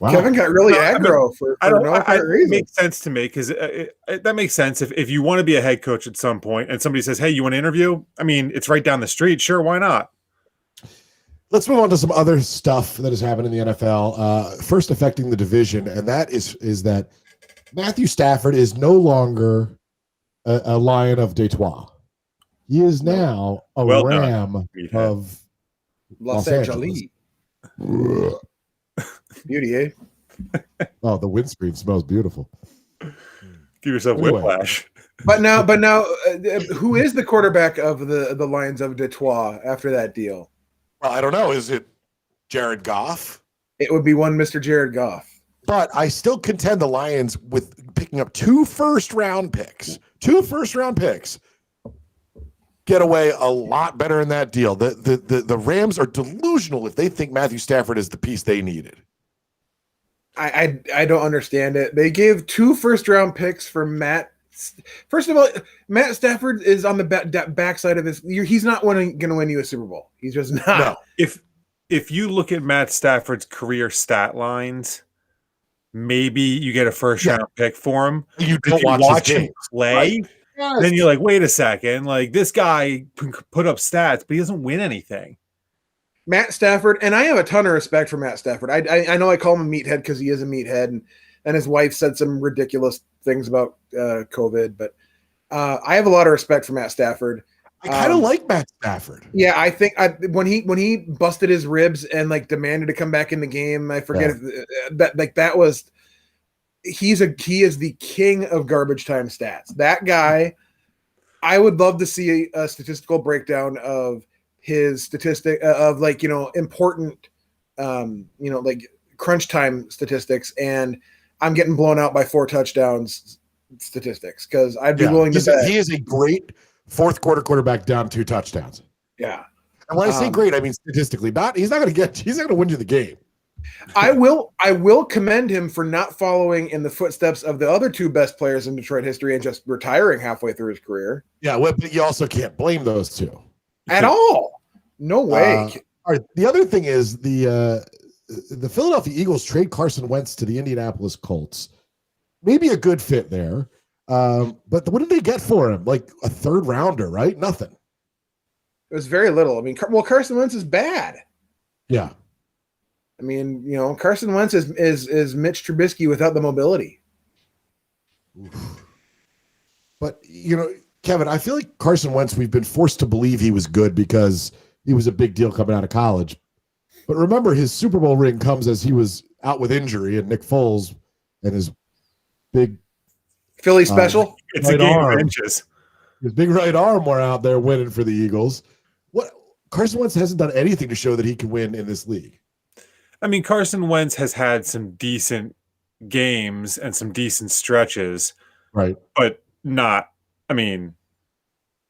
Wow. Kevin got really aggro for no apparent reason. It makes sense to me because that makes sense. If you want to be a head coach at some point and somebody says, hey, you want to interview? I mean, it's right down the street. Sure, why not? Let's move on to some other stuff that has happened in the NFL. First affecting the division, and that is that Matthew Stafford is no longer a Lion of Detroit. He is now a Ram of Los Angeles. Beauty, eh? Oh, the windscreen smells beautiful. Give yourself whiplash. But now, who is the quarterback of the Lions of Detroit after that deal? Well, I don't know. Is it Jared Goff? It would be one Mr. Jared Goff. But I still contend the Lions with picking up 2 first-round picks. 2 first-round picks. Get away a lot better in that deal. The Rams are delusional if they think Matthew Stafford is the piece they needed. I don't understand it. They gave 2 first-round picks for Matt. First of all, Matt Stafford is on the backside of his. He's not going to win you a Super Bowl. He's just not. No. If you look at Matt Stafford's career stat lines, maybe you get a first-round pick for him. You don't watch him play. Right? Yes. Then you're like, wait a second. Like, this guy put up stats, but he doesn't win anything. Matt Stafford, and I have a ton of respect for Matt Stafford. I know I call him a meathead because he is a meathead, and his wife said some ridiculous things about COVID, but I have a lot of respect for Matt Stafford. I kind of like Matt Stafford. Yeah, I think when he busted his ribs and like demanded to come back in the game, I forget that was. He is the king of garbage time stats. That guy, I would love to see a statistical breakdown of his statistic of important, like crunch time statistics. And I'm getting blown out by 4 touchdowns statistics because I'd be willing to bet. He is a great fourth quarter quarterback down 2 touchdowns. Yeah. And when I say great, I mean statistically. He's not going to win you the game. I will commend him for not following in the footsteps of the other 2 best players in Detroit history and just retiring halfway through his career. Yeah, but you also can't blame those 2 at all. No way. All right. The other thing is the Philadelphia Eagles trade Carson Wentz to the Indianapolis Colts. Maybe a good fit there. But what did they get for him? Like a third rounder, right? Nothing. It was very little. I mean, Carson Wentz is bad. Yeah. I mean, Carson Wentz is Mitch Trubisky without the mobility. But, Kevin, I feel like Carson Wentz, we've been forced to believe he was good because he was a big deal coming out of college. But remember, his Super Bowl ring comes as he was out with injury, and Nick Foles and his big Philly special. It's right a game arm. of inches. His big right arm were out there winning for the Eagles. What Carson Wentz hasn't done anything to show that he can win in this league. I mean, Carson Wentz has had some decent games and some decent stretches, Right. but not, I mean,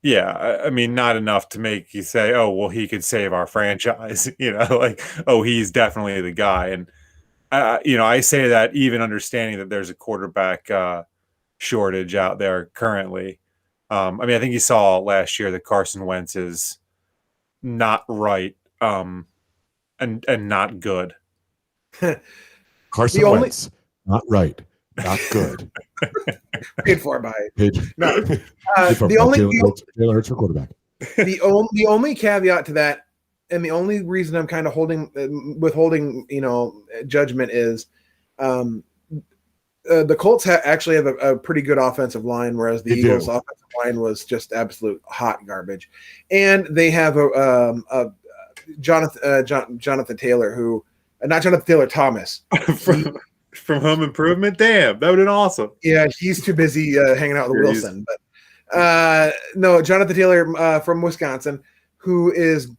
not enough to make you say, oh, well, he could save our franchise, like, oh, he's definitely the guy. And, I say that even understanding that there's a quarterback shortage out there currently. I think you saw last year that Carson Wentz is not right and not good. Carson Wentz, not right, not good. Paid for by no. Jalen Hurts for quarterback. The only caveat to that, and the only reason I'm kind of withholding, judgment is, the Colts actually have a pretty good offensive line, whereas the Eagles' offensive line was just absolute hot garbage. And they have a Jonathan Taylor, who not Jonathan Taylor, Thomas from Home Improvement. Damn, that would have been awesome. Yeah, he's too busy hanging out with Wilson. But no, Jonathan Taylor from Wisconsin, who is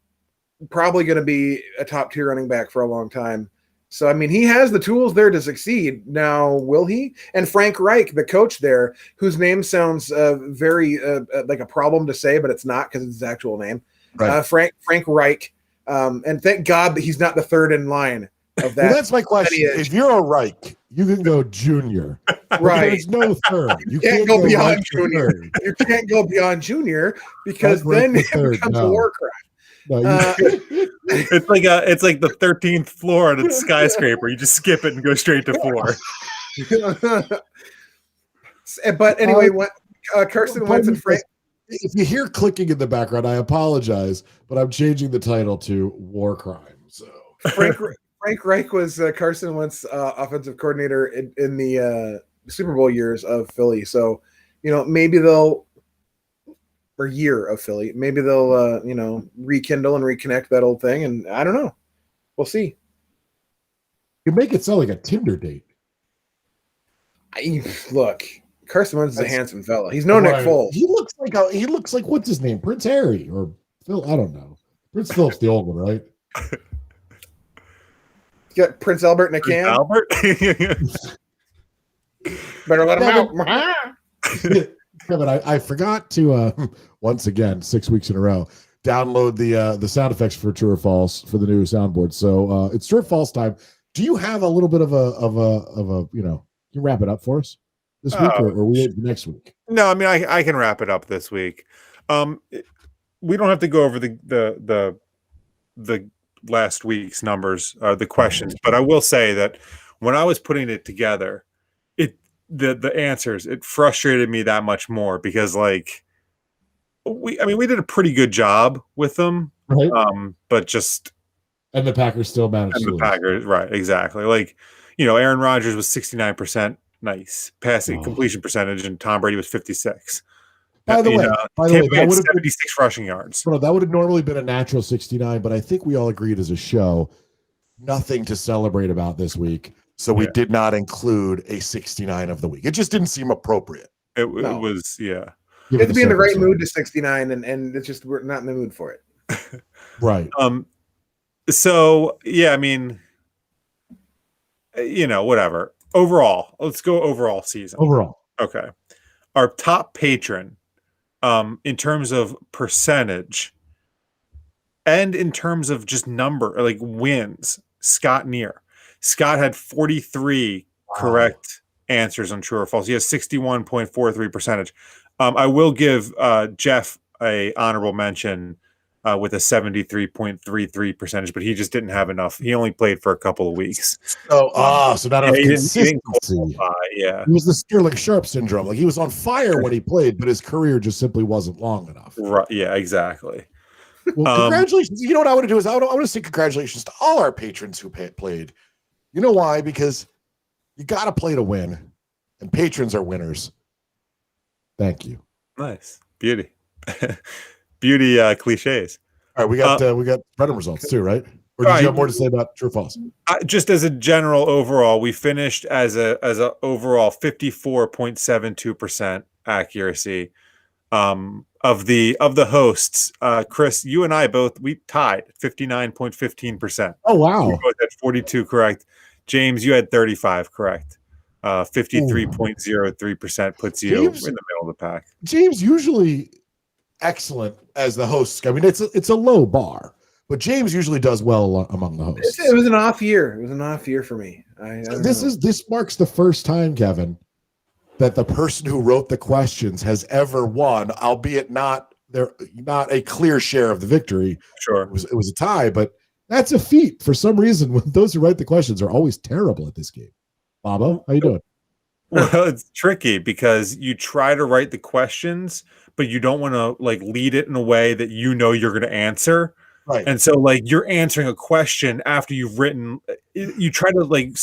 probably going to be a top tier running back for a long time. So, I mean, he has the tools there to succeed. Now, will he? And Frank Reich, the coach there, whose name sounds very like a problem to say, but it's not because it's his actual name. Right. Frank Reich. And thank God that he's not the third in line of that. Well, that's my question. If you're a Reich, you can go junior. Right. There's no third. You can't go beyond junior. You can't go beyond junior because then it becomes a war crime. No, it's like the 13th floor on a skyscraper. You just skip it and go straight to 4. But anyway, Carson Wentz and Frank. If you hear clicking in the background, I apologize, but I'm changing the title to War Crime. So Frank Reich was Carson Wentz offensive coordinator in the Super Bowl years of Philly. So, maybe they'll. Or year of Philly. Maybe they'll, rekindle and reconnect that old thing. And I don't know. We'll see. You make it sound like a Tinder date. Look, Carson Wentz is a handsome fella. He's no Nick Foles. He looks like what's his name? Prince Harry or Phil. I don't know. Prince Philip's the old one, right? You got Prince Albert in a can. Albert. Better let him out. Kevin, I forgot to once again 6 weeks in a row download the sound effects for True or False for the new soundboard. So it's True or False time. Do you have a little bit of a can you wrap it up for us this week or we next week? No, I can wrap it up this week. We don't have to go over the last week's numbers, the questions, but I will say that when I was putting it together, the answers, it frustrated me that much more because we did a pretty good job with them, right? But just and the Packers still managed to lose. Packers, right? Exactly. Aaron Rodgers was 69% nice passing completion percentage, and Tom Brady was 56. By the way, that would have 76 rushing yards. Bro, that would have normally been a natural 69, but I think we all agreed as a show, nothing to celebrate about this week. So we did not include a 69 of the week. It just didn't seem appropriate. It was, yeah. You have to be in the right mood to 69, and it's just we're not in the mood for it. Right. So, yeah, whatever. Overall, let's go overall season. Overall. Okay. Our top patron, in terms of percentage and in terms of just number, wins, Scott Neer. Scott had 43 correct answers on True or False. He has 61.43%. I will give Jeff a honorable mention. with a 73.33 percentage, but he just didn't have enough. He only played for a couple of weeks. So not enough he consistency. didn't qualify, yeah. It was the Sterling Sharp syndrome. Like he was on fire when he played, but his career just simply wasn't long enough. Right. Yeah, exactly. Well, congratulations. You know what I want to do is I want to say congratulations to all our patrons who played. You know why? Because you got to play to win, and patrons are winners. Thank you. Nice. Beauty. Beauty cliches. All right, we got random results too, right? Or did you have more to say about true or false? Just as a general overall, we finished as a overall 54.72% accuracy. Of the hosts, Chris, you and I we tied 59.15%. Oh wow! We both had 42 correct. James, you had 35 correct. 53.03% puts you in the middle of the pack. James usually excellent as the host. I mean, it's a low bar, but James usually does well among the hosts. It was an off year. It was an off year for me. This marks the first time, Kevin, that the person who wrote the questions has ever won, albeit not a clear share of the victory. Sure, it was a tie, but that's a feat. For some reason, those who write the questions are always terrible at this game. Bobo, how you doing? Well, it's tricky because you try to write the questions, but you don't want to like lead it in a way that you know you're going to answer. Right. And so like you're answering a question after you've written, you try to like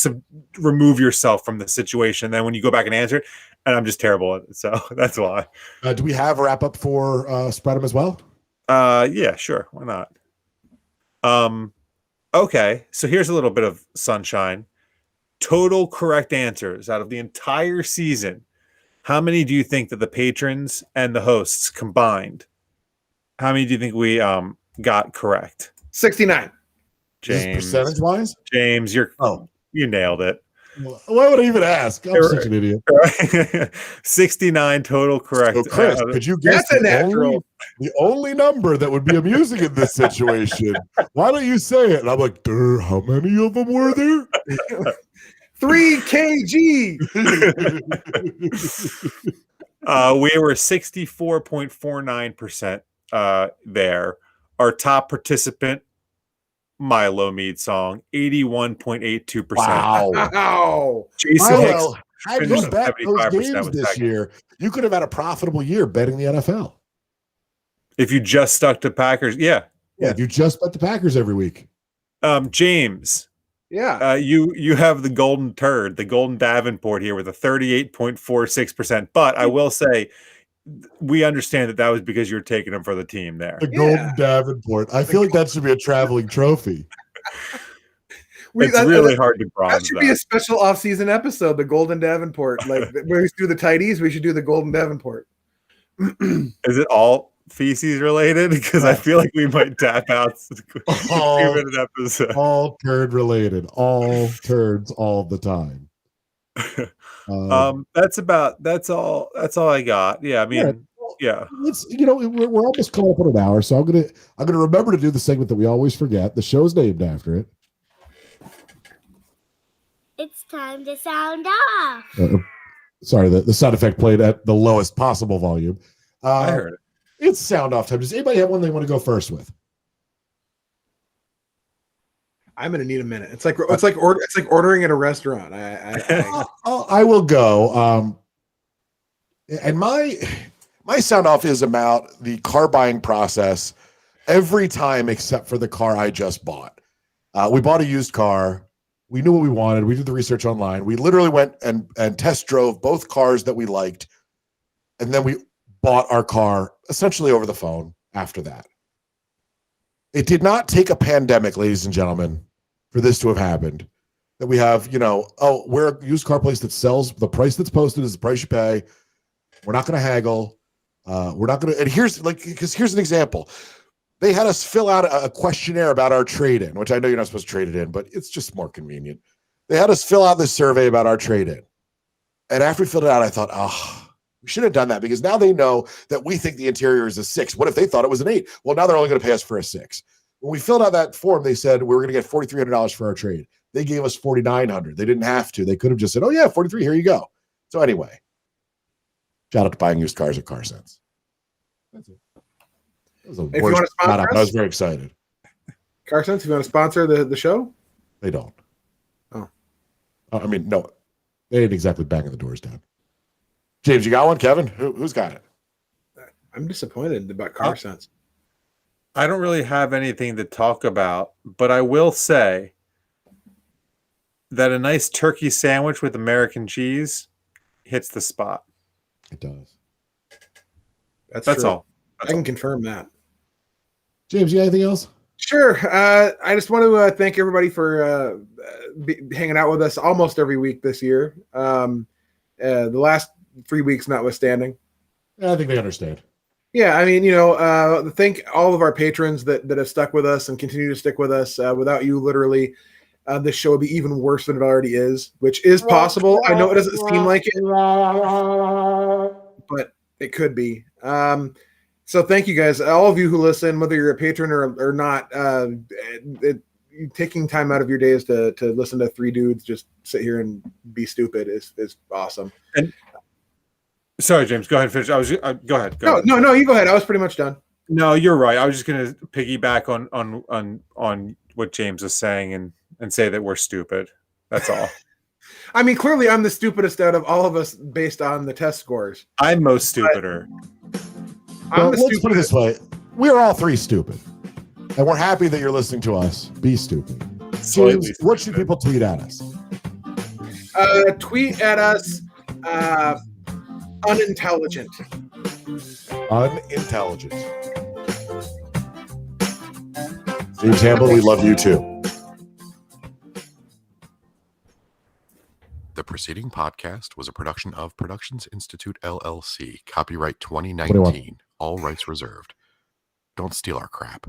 remove yourself from the situation. Then when you go back and answer it, and I'm just terrible at it. So that's why. Do we have a wrap up for Spread'em as well? Yeah, sure. Why not? Okay. So here's a little bit of sunshine. Total correct answers out of the entire season. How many do you think that the patrons and the hosts combined? How many do you think we got correct? 69. James, percentage wise? James, you nailed it. Why would I even ask? I'm such an idiot. 69 total correct. So Chris, could you guess the only number that would be amusing in this situation? Why don't you say it? And I'm like, how many of them were there? 3 kg. We were 64.49% there. Our top participant, Milo Mead song, 81.82%. Wow. Jason Hicks, had you bet those games this year, you could have had a profitable year betting the NFL. If you just stuck to Packers, yeah. If you just bet the Packers every week. James. Yeah. You have the golden turd, the golden Davenport here with a 38.46%. But I will say, we understand that was because you were taking him for the team there. The golden Davenport. I feel like that should be a traveling trophy. It's really hard to bronze. That should be a special off-season episode, the golden Davenport. Like where we do the tighties, we should do the golden Davenport. Is it all feces related? Because I feel like we might tap out an episode. All turd related. All turds all the time. That's all I got. Yeah, I mean, yeah. We're almost caught up on an hour, so I'm gonna remember to do the segment that we always forget. The show's named after it. It's time to sound off. Sorry, the sound effect played at the lowest possible volume. I heard it. It's sound off time. Does anybody have one they want to go first with? I'm gonna need a minute. It's like ordering at a restaurant. I will go. And my sound off is about the car buying process every time except for the car I just bought. We bought a used car. We knew what we wanted. We did the research online. We literally went and test drove both cars that we liked, and then we bought our car essentially over the phone after that. It did not take a pandemic, ladies and gentlemen, for this to have happened. That we have, we're a used car place that sells, the price that's posted is the price you pay. We're not going to haggle. We're not going to, and here's an example. They had us fill out a questionnaire about our trade-in, which I know you're not supposed to trade it in, but it's just more convenient. They had us fill out this survey about our trade-in. And after we filled it out, I thought, we should have done that because now they know that we think the interior is a 6. What if they thought it was an 8? Well, now they're only going to pay us for a 6. When we filled out that form, they said we were going to get $4,300 for our trade. They gave us $4,900. They didn't have to. They could have just said, oh, yeah, 43, here you go. So anyway, shout out to buying used cars at Car Sense. That's it. That was the If you worst want to sponsor shout-out, but us? us? I was very excited. Carson, if you want to sponsor the show? They don't. Oh. I mean, no. They ain't exactly banging the doors down. James, you got one? Kevin? Who's got it? I'm disappointed about car sense. I don't really have anything to talk about, but I will say that a nice turkey sandwich with American cheese hits the spot. It does. That's That's true. all. I can confirm that. James, you got anything else? Sure. I just want to thank everybody for hanging out with us almost every week this year. The last 3 weeks notwithstanding. Yeah, I think they understand. Yeah, I mean, thank all of our patrons that have stuck with us and continue to stick with us. Without you, literally, this show would be even worse than it already is, which is possible. I know it doesn't seem like it, but it could be. So thank you guys, all of you who listen, whether you're a patron or not. Taking time out of your days to listen to three dudes just sit here and be stupid is awesome. And sorry, James, go ahead and finish. Go ahead. No, you go ahead. I was pretty much done. No, you're right. I was just going to piggyback on what James was saying and say that we're stupid. That's all. I mean, clearly I'm the stupidest out of all of us based on the test scores. I'm most stupider. Well, let's put it this way. We're all three stupid. And we're happy that you're listening to us. Be stupid. James, what should people tweet at us? Tweet at us unintelligent. Unintelligent. James Campbell, we love you too. The preceding podcast was a production of Productions Institute, LLC. Copyright 2019. All rights reserved. Don't steal our crap.